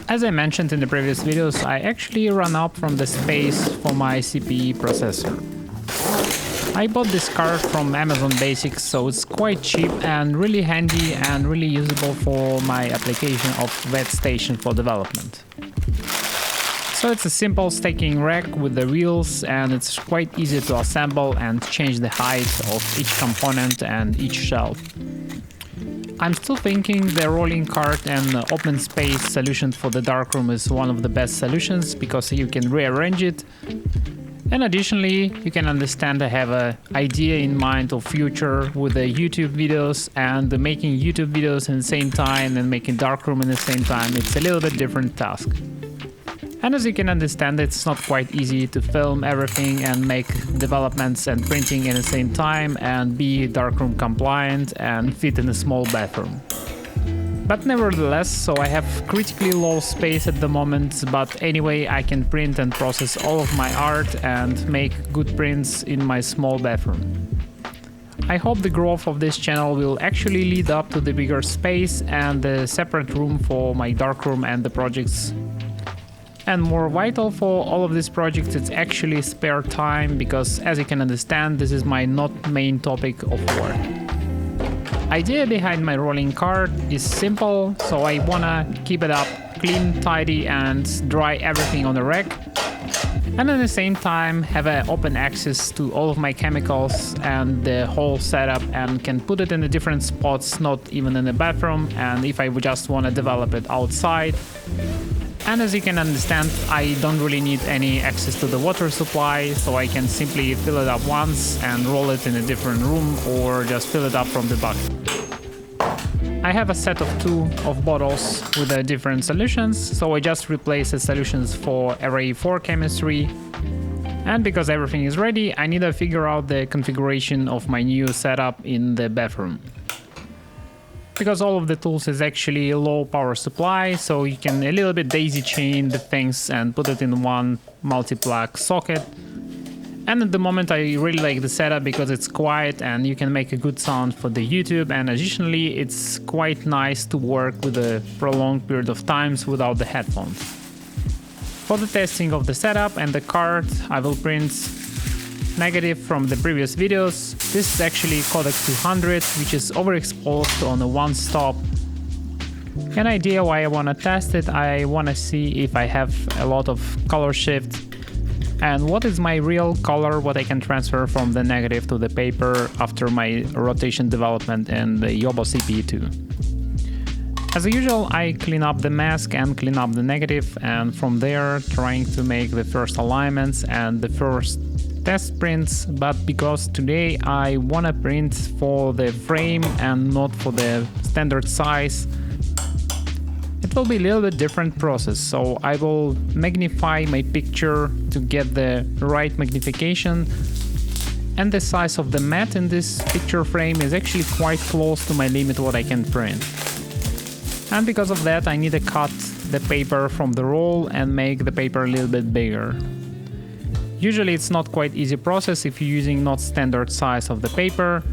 As I mentioned in the previous videos, I actually ran out from the space for my CPE processor. I bought this card from Amazon Basics, so it's quite cheap and really handy and really usable for my application of wet station for development. So it's a simple stacking rack with the wheels, and it's quite easy to assemble and change the height of each component and each shelf. I'm still thinking the rolling cart and open space solution for the darkroom is one of the best solutions because you can rearrange it. And additionally, you can understand I have an idea in mind of future with the YouTube videos, and making YouTube videos in the same time and making darkroom in the same time. It's a little bit different task. And as you can understand, it's not quite easy to film everything and make developments and printing in the same time and be darkroom compliant and fit in a small bathroom. But nevertheless, so I have critically low space at the moment, but anyway I can print and process all of my art and make good prints in my small bathroom. I hope the growth of this channel will actually lead up to the bigger space and the separate room for my darkroom and the projects. And more vital for all of these projects, it's actually spare time, because as you can understand, this is my not main topic of work. Idea behind my rolling cart is simple, so I wanna keep it up clean, tidy and dry everything on the rack. And at the same time have open access to all of my chemicals and the whole setup, and can put it in the different spots, not even in the bathroom, and if I would just wanna develop it outside. And as you can understand, I don't really need any access to the water supply, so I can simply fill it up once and roll it in a different room, or just fill it up from the bucket. I have a set of 2 of bottles with different solutions, so I just replace the solutions for Array 4 chemistry. And because everything is ready, I need to figure out the configuration of my new setup in the bathroom. Because all of the tools is actually low power supply, so you can a little bit daisy chain the things and put it in one multi-plug socket. And at the moment I really like the setup because it's quiet and you can make a good sound for the YouTube, and additionally it's quite nice to work with a prolonged period of times without the headphones. For the testing of the setup and the card, I will print negative from the previous videos. This is actually codec 200, which is overexposed on a one stop. An idea why I want to test it, I want to see if I have a lot of color shift and what is my real color, what I can transfer from the negative to the paper after my rotation development in the Jobo CPE2. As usual, I clean up the mask and clean up the negative, and from there trying to make the first alignments and the first test prints, but because today I wanna print for the frame and not for the standard size, it will be a little bit different process. So I will magnify my picture to get the right magnification, and the size of the mat in this picture frame is actually quite close to my limit what I can print. And because of that I need to cut the paper from the roll and make the paper a little bit bigger. Usually it's not quite easy process if you're using not standard size of the paper.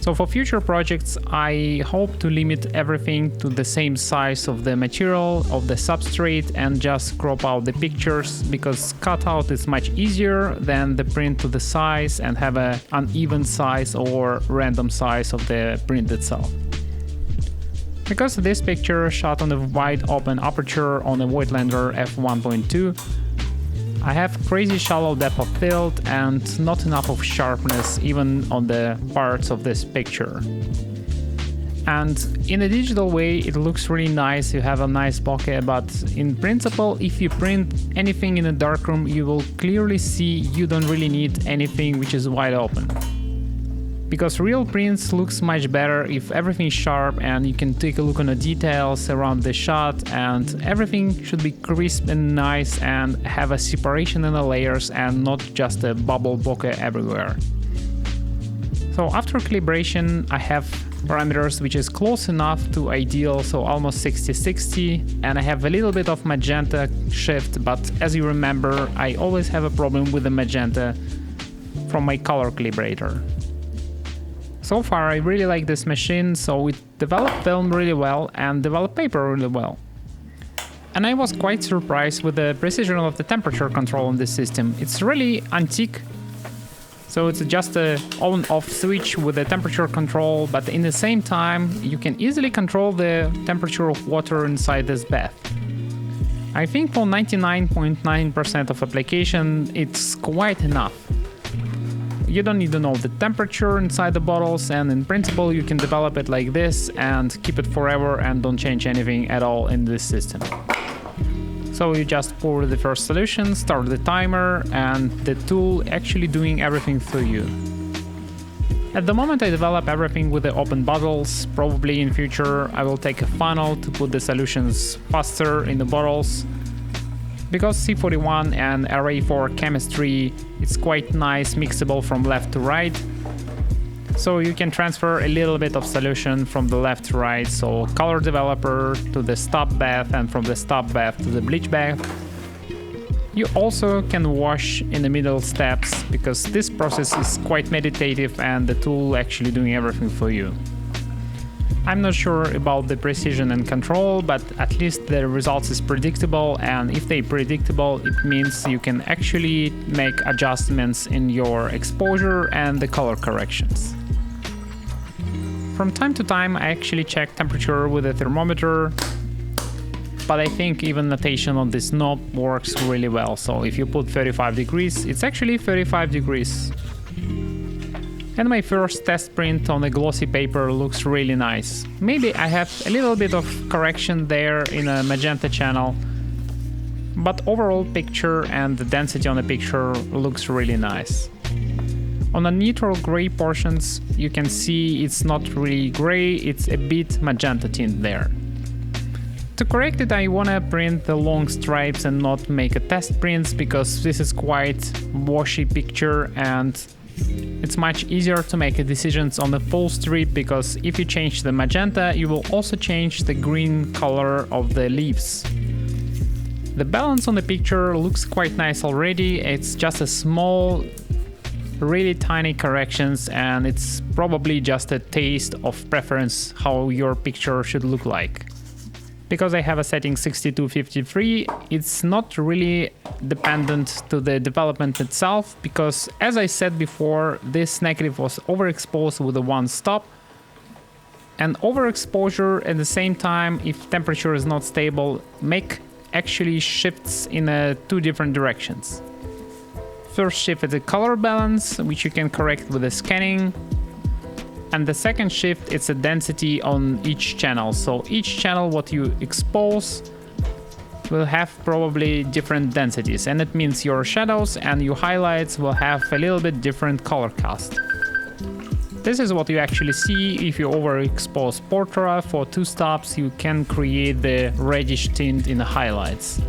So for future projects I hope to limit everything to the same size of the material, of the substrate, and just crop out the pictures, because cutout is much easier than the print to the size and have an uneven size or random size of the print itself. Because this picture shot on a wide open aperture on a Voigtlander f1.2, I have crazy shallow depth of field and not enough of sharpness even on the parts of this picture. And in a digital way it looks really nice, you have a nice bokeh, but in principle if you print anything in a darkroom you will clearly see you don't really need anything which is wide open. Because real prints looks much better if everything is sharp and you can take a look on the details around the shot, and everything should be crisp and nice and have a separation in the layers and not just a bubble bokeh everywhere. So after calibration I have parameters which is close enough to ideal, so almost 60-60, and I have a little bit of magenta shift, but as you remember I always have a problem with the magenta from my color calibrator. So far I really like this machine, so it developed film really well and developed paper really well. And I was quite surprised with the precision of the temperature control on this system. It's really antique. So it's just a on-off switch with the temperature control, but in the same time, you can easily control the temperature of water inside this bath. I think for 99.9% of application, it's quite enough. You don't need to know the temperature inside the bottles, and in principle, you can develop it like this and keep it forever and don't change anything at all in this system. So you just pour the first solution, start the timer, and the tool actually doing everything for you. At the moment I develop everything with the open bottles. Probably in future I will take a funnel to put the solutions faster in the bottles. Because C41 and Array4 chemistry, it's quite nice mixable from left to right. So you can transfer a little bit of solution from the left to right, so color developer to the stop bath and from the stop bath to the bleach bath. You also can wash in the middle steps because this process is quite meditative and the tool actually doing everything for you. I'm not sure about the precision and control, but at least the results is predictable, and if they're predictable, it means you can actually make adjustments in your exposure and the color corrections. From time to time I actually check temperature with a thermometer, but I think even notation on this knob works really well. So if you put 35 degrees, it's actually 35 degrees. And my first test print on a glossy paper looks really nice. Maybe I have a little bit of correction there in a magenta channel, but overall picture and the density on the picture looks really nice. On the neutral gray portions, you can see it's not really gray, it's a bit magenta tint there. To correct it, I wanna print the long stripes and not make a test prints because this is quite washy picture and it's much easier to make decisions on the full strip, because if you change the magenta, you will also change the green color of the leaves. The balance on the picture looks quite nice already. It's just a small, really tiny corrections, and it's probably just a taste of preference how your picture should look like. Because I have a setting 6253, it's not really dependent to the development itself, because as I said before, this negative was overexposed with the one stop, and overexposure at the same time, if temperature is not stable, make actually shifts in two different directions. First shift is the color balance, which you can correct with the scanning. And the second shift, it's a density on each channel. So each channel what you expose will have probably different densities, and it means your shadows and your highlights will have a little bit different color cast. This is what you actually see if you overexpose Portra. For 2 stops you can create the reddish tint in the highlights.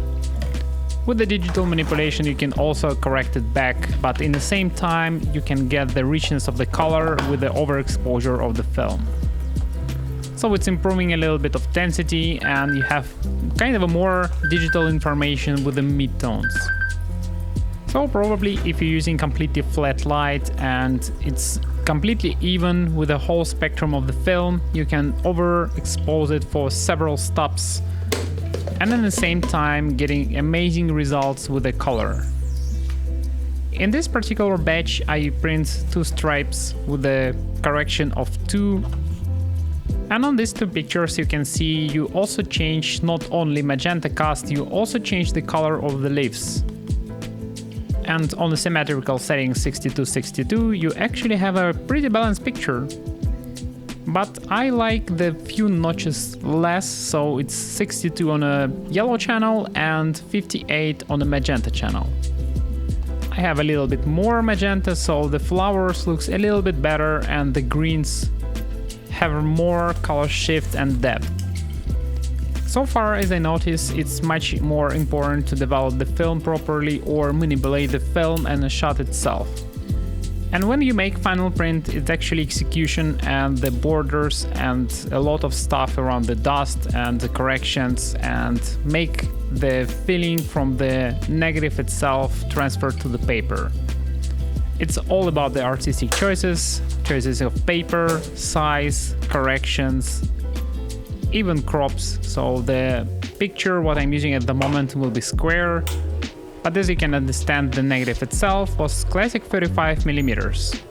With the digital manipulation you can also correct it back, but in the same time you can get the richness of the color with the overexposure of the film. So it's improving a little bit of density, and you have kind of a more digital information with the midtones. So probably if you're using completely flat light and it's completely even with the whole spectrum of the film, you can overexpose it for several stops, and at the same time getting amazing results with the color. In this particular batch I print 2 stripes with the correction of 2, and on these 2 pictures you can see you also change not only magenta cast, you also change the color of the leaves. And on the symmetrical setting 6262 you actually have a pretty balanced picture. But I like the few notches less, so it's 62 on a yellow channel and 58 on a magenta channel. I have a little bit more magenta, so the flowers looks a little bit better and the greens have more color shift and depth. So far as I notice, it's much more important to develop the film properly or manipulate the film and the shot itself. And when you make final print, it's actually execution and the borders and a lot of stuff around the dust and the corrections, and make the feeling from the negative itself transfer to the paper. It's all about the artistic choices of paper, size, corrections. even crops, so the picture what I'm using at the moment will be square, but as you can understand, the negative itself was classic 35mm.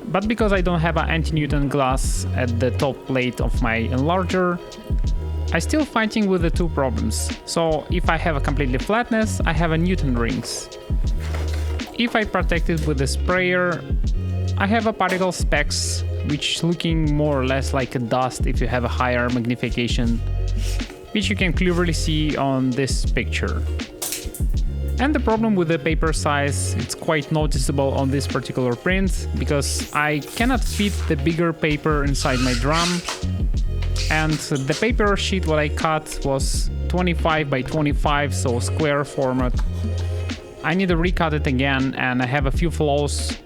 But because I don't have an anti-Newton glass at the top plate of my enlarger, I'm still fighting with the two problems. So if I have a completely flatness, I have a Newton rings. If I protect it with a sprayer, I have a particle specks, which looking more or less like a dust if you have a higher magnification, which you can clearly see on this picture. And the problem with the paper size, it's quite noticeable on this particular print, because I cannot fit the bigger paper inside my drum, and the paper sheet what I cut was 25 by 25, so square format. I need to recut it again, and I have a few flaws.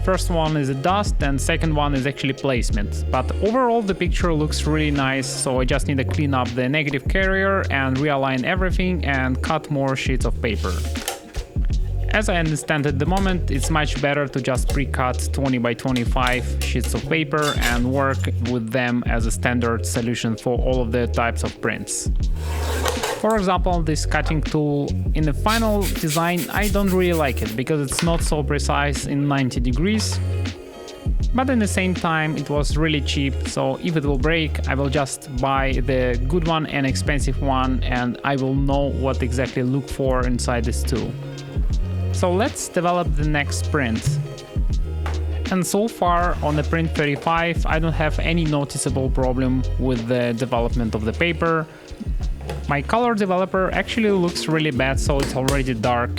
First one is a dust, and second one is actually placement. But overall the picture looks really nice, so I just need to clean up the negative carrier and realign everything and cut more sheets of paper. As I understand at the moment, it's much better to just pre-cut 20 by 25 sheets of paper and work with them as a standard solution for all of the types of prints. For example, this cutting tool in the final design, I don't really like it because it's not so precise in 90 degrees. But at the same time, it was really cheap, so if it will break, I will just buy the good one and expensive one, and I will know what exactly look for inside this tool. So let's develop the next print. And so far on the print 35, I don't have any noticeable problem with the development of the paper. My color developer actually looks really bad, so it's already dark.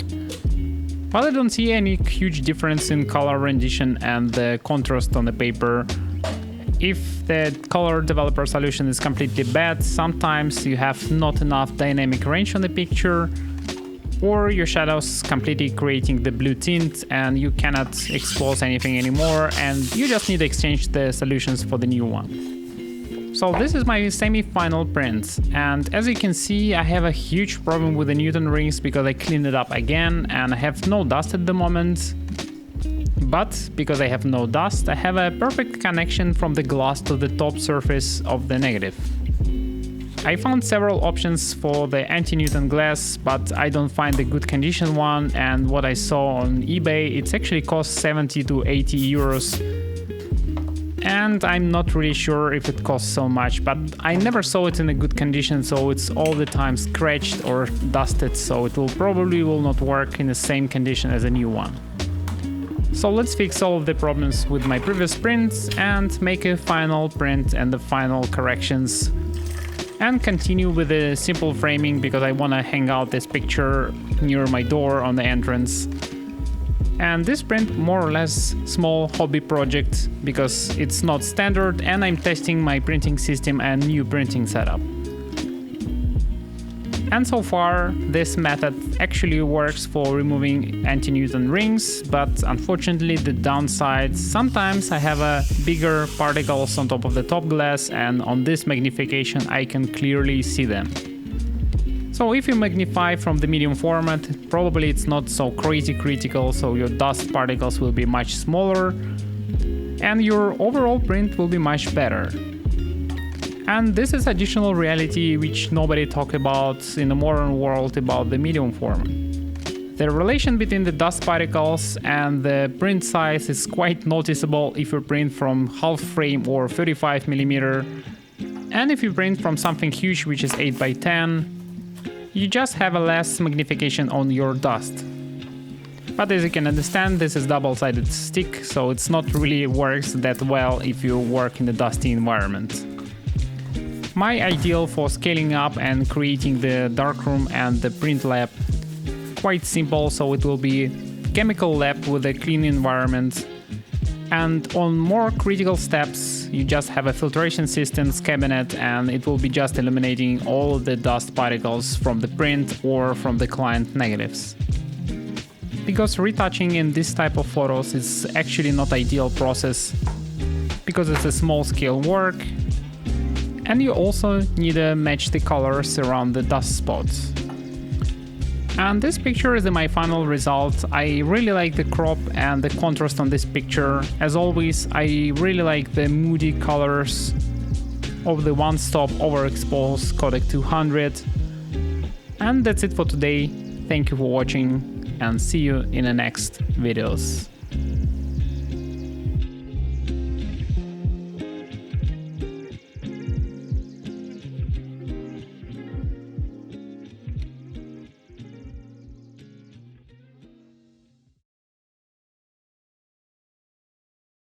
But I don't see any huge difference in color rendition and the contrast on the paper. If the color developer solution is completely bad, sometimes you have not enough dynamic range on the picture, or your shadows completely creating the blue tint and you cannot expose anything anymore, and you just need to exchange the solutions for the new one. So this is my semi-final print, and as you can see, I have a huge problem with the Newton rings because I cleaned it up again and I have no dust at the moment. But because I have no dust, I have a perfect connection from the glass to the top surface of the negative. I found several options for the anti-Newton glass, but I don't find a good condition one, and what I saw on eBay, it actually costs 70 to 80 euros. And I'm not really sure if it costs so much, but I never saw it in a good condition, so it's all the time scratched or dusted, so it probably will not work in the same condition as a new one. So let's fix all of the problems with my previous prints and make a final print and the final corrections, and continue with the simple framing because I want to hang out this picture near my door on the entrance. And this print more or less small hobby project because it's not standard and I'm testing my printing system and new printing setup. And so far this method actually works for removing anti-Newton rings, but unfortunately the downside, sometimes I have a bigger particles on top of the top glass, and on this magnification I can clearly see them. So if you magnify from the medium format, probably it's not so crazy critical, so your dust particles will be much smaller and your overall print will be much better. And this is additional reality which nobody talks about in the modern world about the medium format. The relation between the dust particles and the print size is quite noticeable if you print from half frame or 35mm, and if you print from something huge which is 8 by 10, you just have a less magnification on your dust. But as you can understand, this is double-sided stick, so it's not really works that well if you work in a dusty environment. My ideal for scaling up and creating the darkroom and the print lab, quite simple, so it will be chemical lab with a clean environment. And on more critical steps, you just have a filtration systems cabinet and it will be just eliminating all of the dust particles from the print or from the client negatives. Because retouching in this type of photos is actually not ideal process because it's a small scale work, and you also need to match the colors around the dust spots. And this picture is my final result. I really like the crop and the contrast on this picture. As always, I really like the moody colors. of the one-stop overexposed codec 200. And that's it for today. Thank you for watching and see you in the next videos.